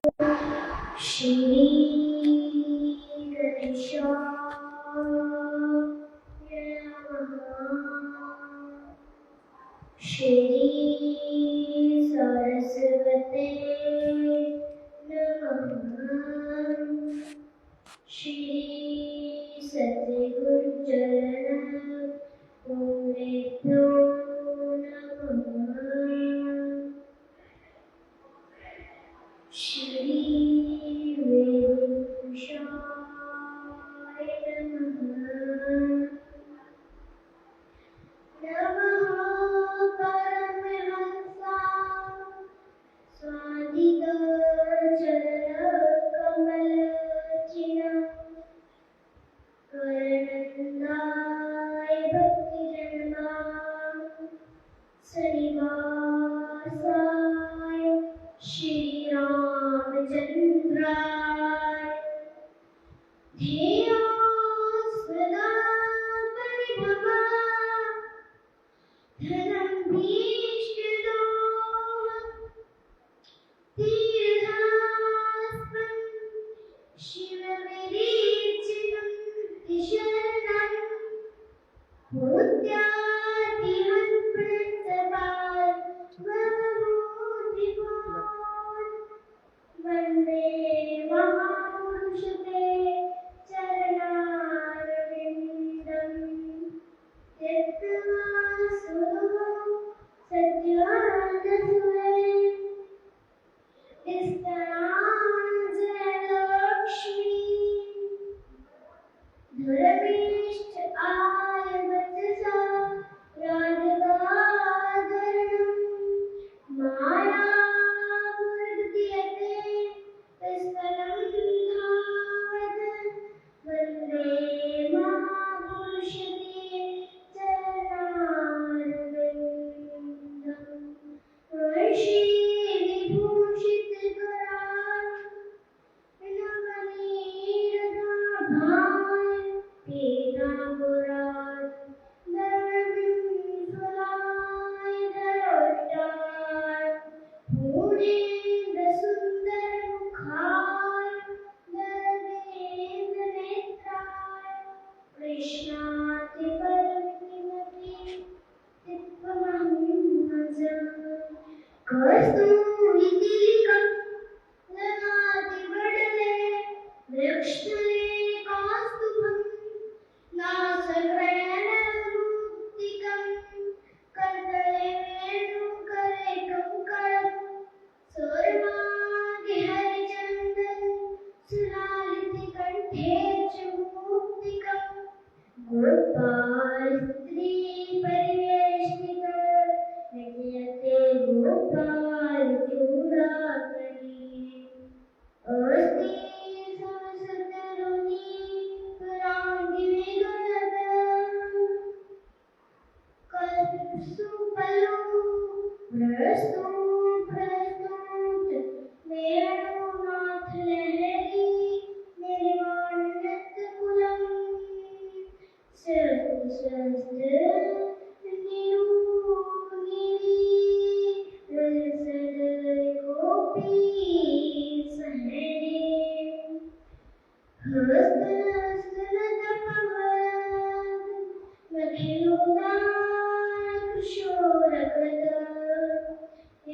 श्री गणेशाय नमः। श्री सरस्वते नमः। श्री सद्गुरुचरण गुरुभ्यो नमः। श्री वेदपुरुषाय नमः। नमः परमहंसाय स्वादितचरणकमलचिह्नं करणन्दाय भक्तिजननां श्रीनिवासाय श्रीरामचन्द्राय ध्येयोऽस्मदा परिभवान् धनम्भीष्टदोहं तीर्थास्पदं शिवविरचितं शरणं भूत्यादिमत्प्रतपात् भवभूतिभूत् वन्दे महापुरुषते चरणारविन्दं त्यक्त्वा सत्यानसुरे निस्तराञ्जनलक्ष्मी धर्मीष्ट आर्यवचसा राजगादरणं मायामुद्यते तस्करं धावत् वन्दे महापुरुषते चरणारविन्दं वैशीविभूषितकरान् नवनीरदाभाय पीताम्बरान् दरविन्दुलाय दरोष्टाय पूर्णेन्दुसुन्दरमुखाय दरवेन्द्रनेत्राय कृष्णातिपरतिमति कस्तूरितिलकं ललाटिपटले वृक्षतले कौस्तुभं नासकलनमुक्तिकं करतले वेणुकरे कंकणं सर्वाङ्गे हरिचन्दनं सुलालितकण्ठे च मुक्तिकं गोपालस्त्रीपरिवेष्टितं नयते गोपालचूडाकरी अस्ति समसतरुणी पराङ्गिनी गुणगणं कल्पसुपलो प्रस्तुत वेणुनाथ लहरी निर्वाणनृत्यकुलं सहस्र निरूपिणी रसद गोपी सहरी हस्तनस्तनतपवन् मखिलोदानकिशोरकृत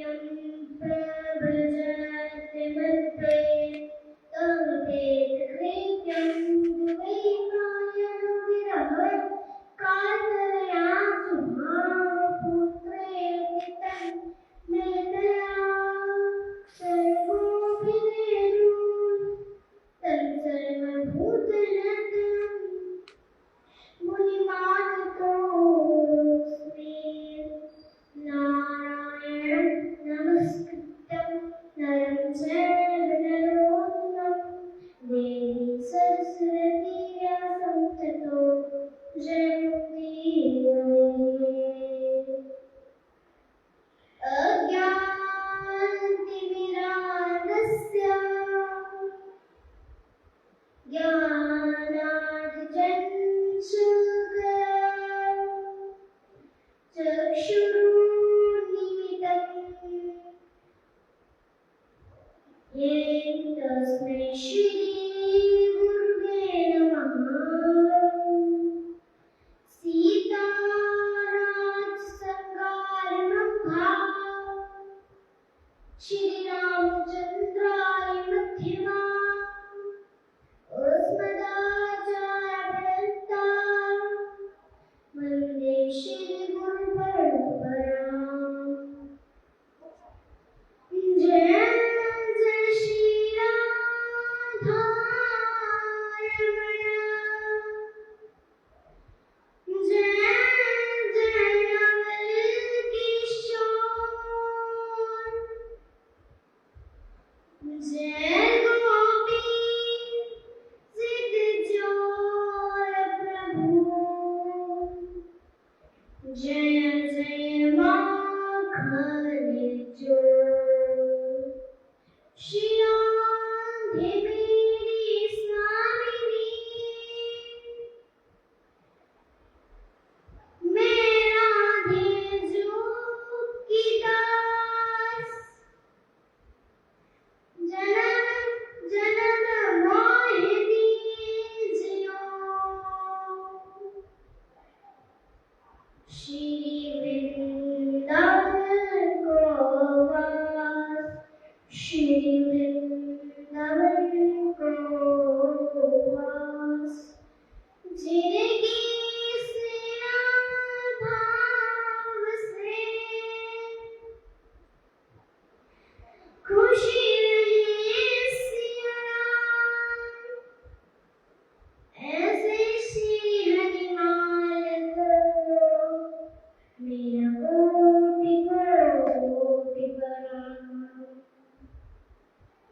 यं प्रव्रजति मत्पे तं पेतकृत्यं दुवैकायनो विरह कातरया सुभावपुत्रेति तं मेतया सर्वोऽभिनेदुः तं सर्वभूतहृदयं मुनिमानतोऽस्मि नारायणं नमस्कृत्य नरं चैव नरोत्तमं देवीं सरस्वतीं व्यासं ततो जयमुदीरये। अज्ञानतिमिरान्धस्य ज्ञानार्जनशूकरं चक्षुरुन्मीलितं येन तस्मै श्री गुरुवे नमः। सीताराज संगारमभा श्री रामचंद्राय मध्यमा अस्मदाचार्यपर्यन्ता वन्दे श्री गुरुपरम्पराम्। जय जय श्री राधारमण, जय जय नवल किशोर, जय गोपी जित जोर प्रभु, जय जय माखन चोर। श्री राधे मेरी स्वामिनी, मैं राधे जो की दास, जन्म जन्म मोहि दीजियो। श्री वृंदावन को वास, श्री वृंदावन को वास, जिनकी सेवा भाव से खुशी रहे सिया राम, ऐसे श्री हरिमाल को मेरा कोटि कोटि प्रणाम।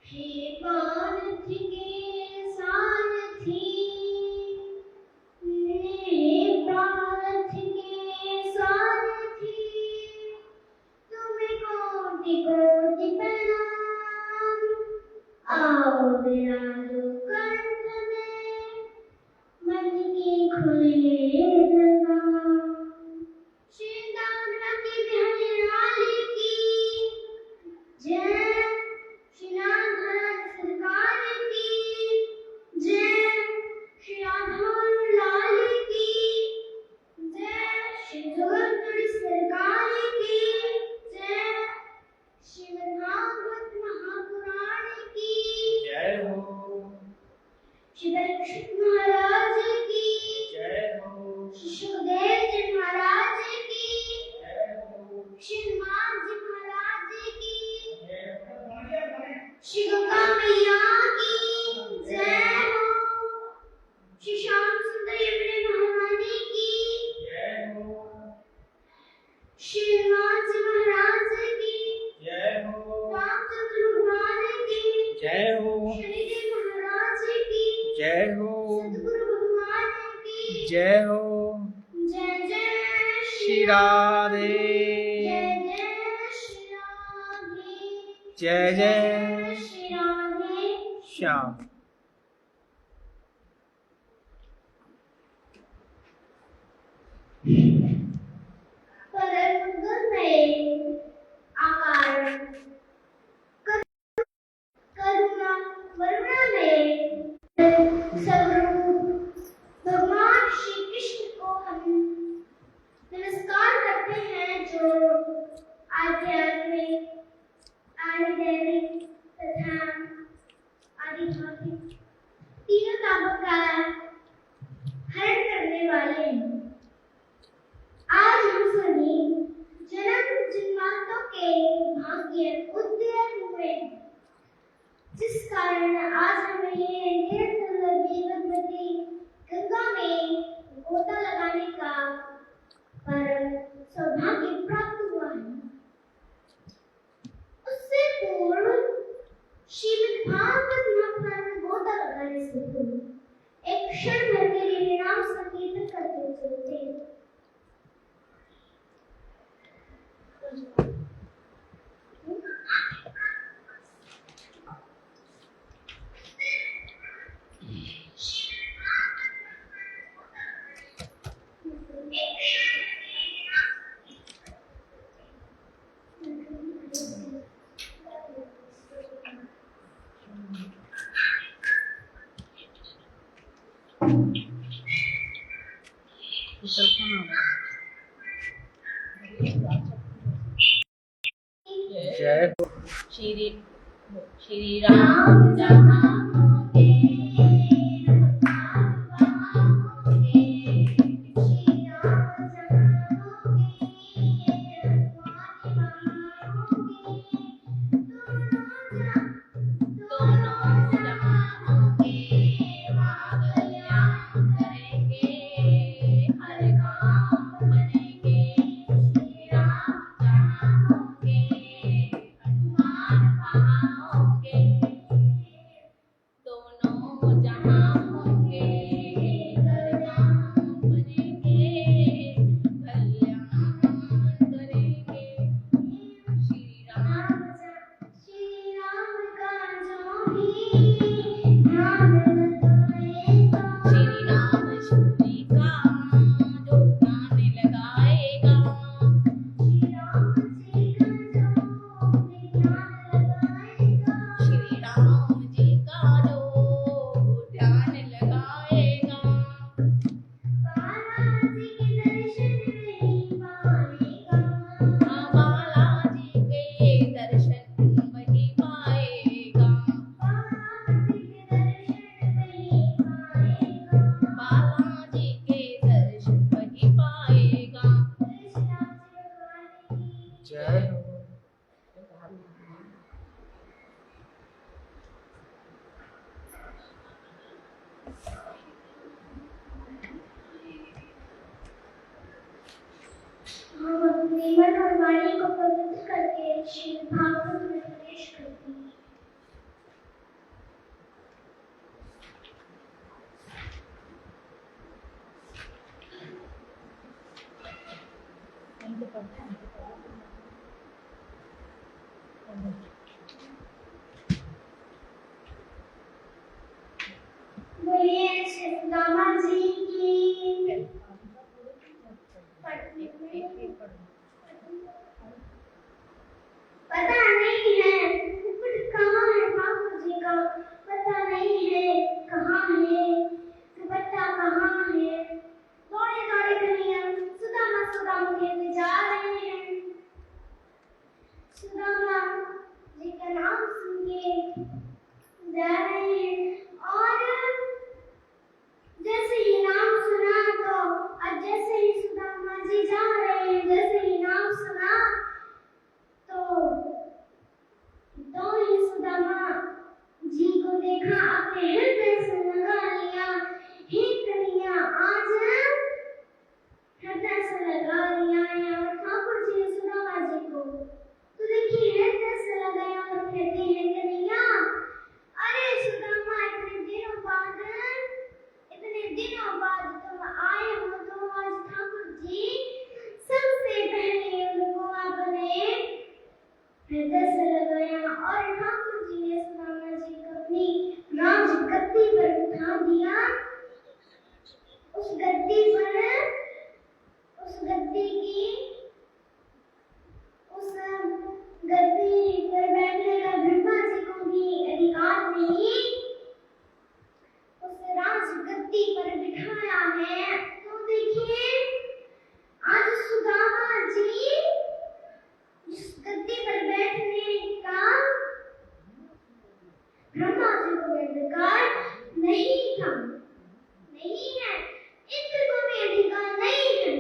हे पारथी के सारथी, हे पारथी के सारथी, तुम्हें कोटि कोटि प्रणाम। आओ विराजो कंठ में मन की खुले लगाम। श्री दानवती बिहारी लाल की जय, श्री नाथ सरकार की जय, श्री राधा लाल की जय, श्री जगतगुरु सरकार की जय, श्रीमद् भागवत महापुराण की जय हो, श्री परीक्षित महाराज की जय हो, श्री सुखदेव जी महाराज की, जय हो, श्री हनुमान जी महाराज की, जय हो। श्री गंगा मैया की जय हो, श्री श्याम सुंदर यमुना महारानी की जय हो, श्री हनुमान जी महाराज की, जय हो, रामचंद्र भगवान की, जय हो, शनिदेव महाराज की, जय हो, सद्गुरु भगवान की जय हो। जय जय श्री राधे, जय जय श्री राधे, जय जय श्री राधे। श्याम। परम गुणमय आकार, करुणा वरुणामय स्वरूप भगवान श्री कृष्ण को हम नमस्कार करते हैं, जो आध्यात्मिक, आधिदैविक तथा आधिभौतिक तीनों तापों का हरण करने वाले हैं। आज हम सभी जन्म जन्मांतरों के भाग्य उद्यत हुए हैं, जिस कारण आज हमें ये भगवती गंगा में गोता लगाने का परम सौभाग्य प्राप्त हुआ है। उससे पूर्व श्रीमद् भागवत महापुराण में गोता लगाने से पूर्व एक क्षण भर के लिए नाम संकीर्तन करते चलते हैं। जय हो श्री राम जहाँ होंगे जय हो हम अपने मन और वाणी को पवित्र करके श्रीमद् भागवत में प्रवेश करते हैं। बोलिए श्री सुदामा जी की। पता नहीं है मुकुट कहाँ है ठाकुर जी का, पता नहीं है कहाँ है दुपट्टा कहाँ है। दौड़े दौड़े कन्हैया सुदामा सुदामा कहते जा रहे हैं। सुदामा जी का नाम सुन के जा रहे हैं और जैसे ही नाम सुना तो और जैसे ही सुदामा जी जा रहे हैं, जैसे ही नाम सुना तो ही सुदामा जी को देखा, अपने हृदय से लगा लिया। हे कन्हैया आज हृदय से लगा लिया है। और ठाकुर जी ने सुदामा जी को तो देखिए हृदय से लगाया और कहते हैं कन्हैया अरे सुदामा इतने दिनों बाद तुम आए हो तो आज ठाकुर जी सबसे पहले उनको आपने हृदय से लगाया और ठाकुर जी ने सुदामा जी को अपनी राज गद्दी पर बिठा दिया। उस गद्दी पर बैठने का ब्रह्मा जी को भी अधिकार नहीं। उस राज गद्दी पर बिठाया है। तो देखिए आज सुदामा जी जिस गद्दी पर बैठने का ब्रह्मा जी को अधिकार नहीं था, नहीं है, इंद्र को भी अधिकार नहीं है,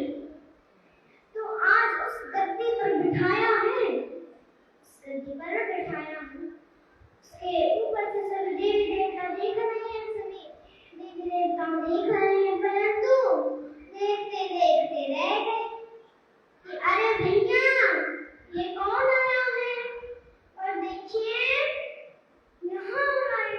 तो आज उस गद्दी पर बिठाया है। उस गद्दी पर बिठाया है। उसके ऊपर से सभी देवी देवता देख रहे हैं, सभी देवी देवता देख रहे हैं, परंतु देखते देखते रह गए कि अरे भैया ये कौन आया है। और देखिए यहाँ हमारे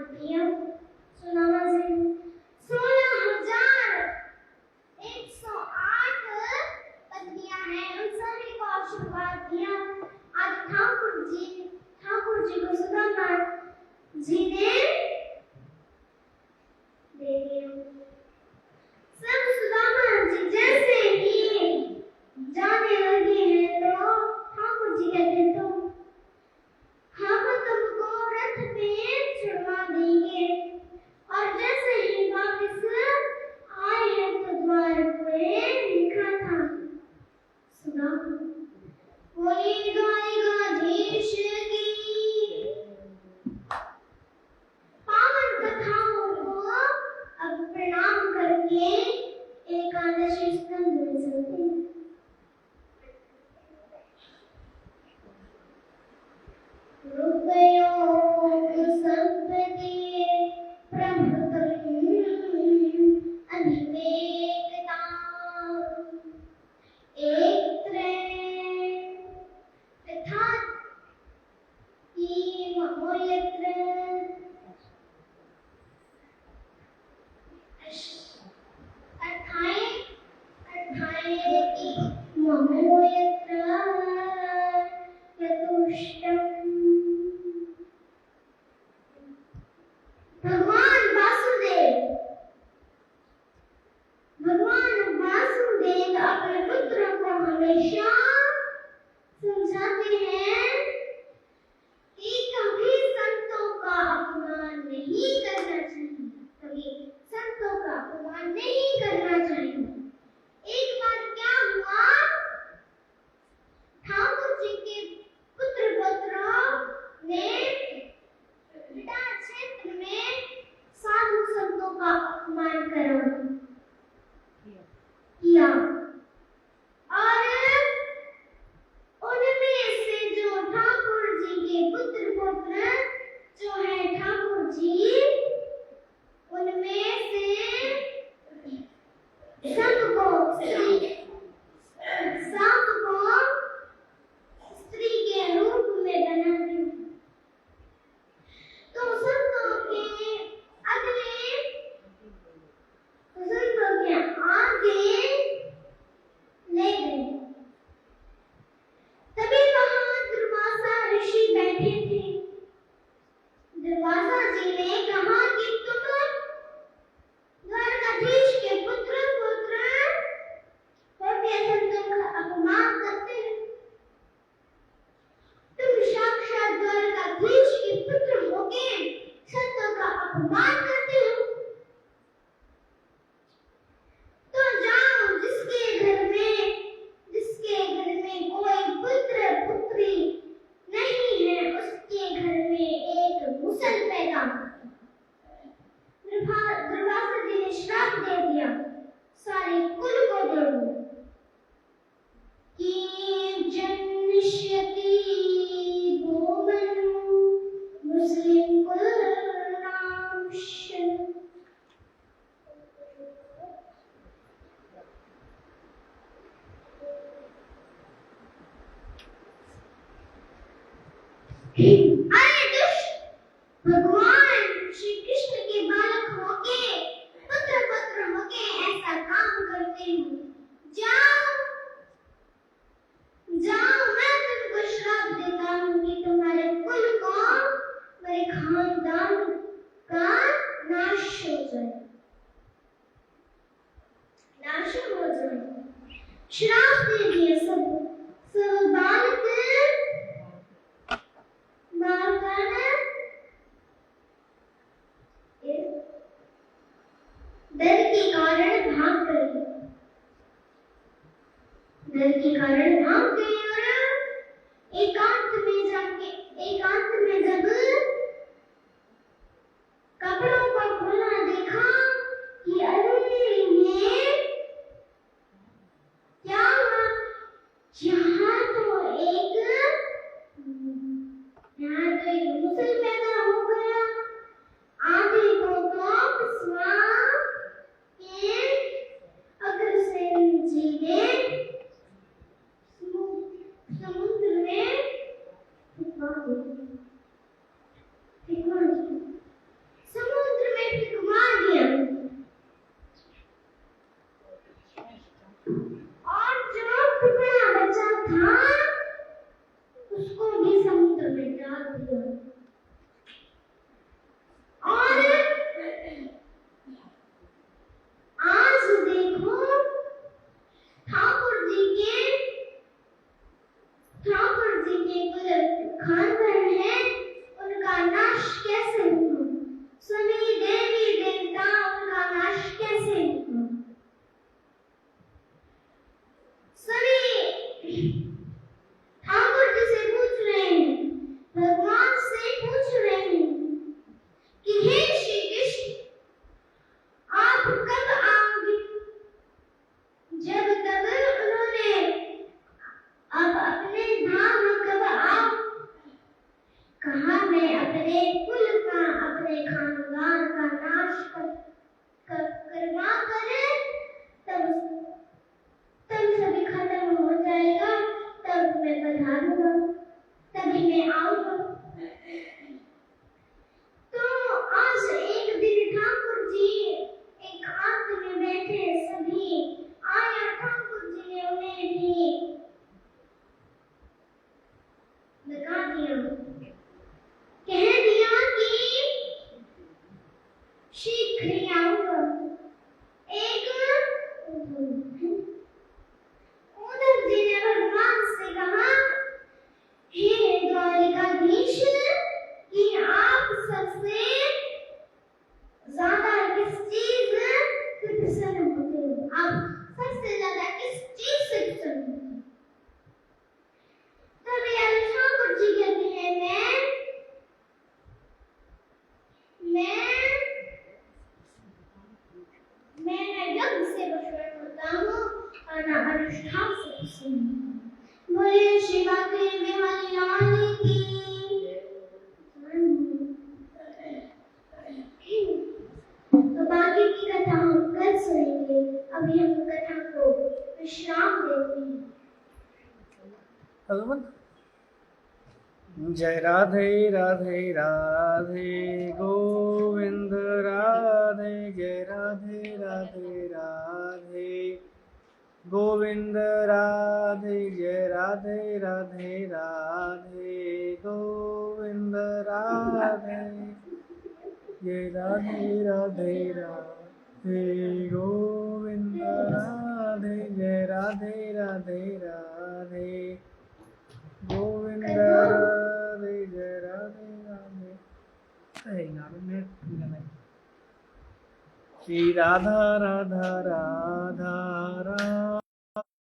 किया। सुदामा जी 16,108 पत्नियां हैं, उन सभी को आशीर्वाद दिया। आज ठाकुर जी को सुदामा जी ने दे दिया। सब सुदामा जी जैसे ही जाने लगे हैं तो ठाकुर जी कहते तो हम तुमको रथ पे चढ़वा देंगे। और जैसे ही वापस आए हैं तो द्वार पे लिखा था सुदामा बोली द्वारिकाधीश की पावन कथाओं को अब प्रणाम करके एकादशी स्कंद में चलते हैं। रुपयोग संपत्ति प्रभुत्व अभिवेकता एक तथा की महोयत्र भगवान वासुदेव अपने पुत्रों को हमेशा समझाते हैं कि कभी संतों का अपमान नहीं करना चाहिए, एक बार क्या हुआ, ठाकुर जी के पुत्रों ने विटा क्षेत्र में साधु संतों का अपमान किया और उनमें से जो ठाकुर जी के पुत्र जो है ठाकुर जी, उनमें से सबको स्त्री के रूप में बना दिया। तो संतों के आगे ले गए। तभी वहां दुर्वासा ऋषि बैठे थे। दुर्वासा जी ने कहा कि तुम द्वारकाधीश के पुत्र होके संतों का अपमान करते हैं। तुम साक्षात द्वारकाधीश के पुत्र होके संतों का अपमान करते हो। तो जाओ, जिसके घर में कोई पुत्र पुत्री नहीं है, उसके घर में एक मुसल पैदा हो। दुर्वासा जी ने श्राप दे दिया, सारे कुल को दे दिया कि जन्मश्यति भूमनु मुस्लिम कुल नामशन। अरे दुष्ट, भगवान श्री कृष्ण के बालक होके पुत्र होके ऐसा काम करते हो। जाओ, मैं तुमको श्राप देता हूँ कि तुम्हारे कुल को, मेरे खानदान का नाश हो जाए। श्राप दे दिया सब बालक डर के कारण भाग गए और एकांत में जब कपड़ों को खोला, देखा कि अरे ये क्या हुआ, यहाँ तो एक मुसल पैदा हो गया। आधे को तो पिसवा के अग्रसेन जी ने करवा कर तब सभी खत्म हो जाएगा, तब मैं पधारूंगा, तभी मैं आऊंगा। तो आज एक दिन ठाकुर जी एकांत में बैठे सभी आया, ठाकुर जी ने उन्हें भी लगा दिया, कह दिया कि शीघ्र ही आऊंगा। एक उद्धव जी ने भगवान से कहा, हे द्वारिकाधीश, कि आप सबसे ज्यादा किस चीज से प्रसन्न होते हो? आप सबसे ज्यादा किस चीज से प्रसन्न होते हो? तभी ठाकुर जी कहते हैं, मैं यज्ञ से प्रसन्न होता हूँ और अनुष्ठान से प्रसन्न हूँ। बोले श्री बांके बिहारी लाल की। तो बाकी की कथा हम कल सुनेंगे, अभी हम कथा को विश्राम देते हैं। जय राधे राधे राधे गोविंद राधे, जय राधे राधे राधे गोविंद राधे, जय राधे राधे राधे गोविंद राधे, जय राधे राधे राधे गोविंद राधे, जय राधे राधे राधे गोविंद राधे, जय राधे राधे। श्री राधा राधा राधा राधा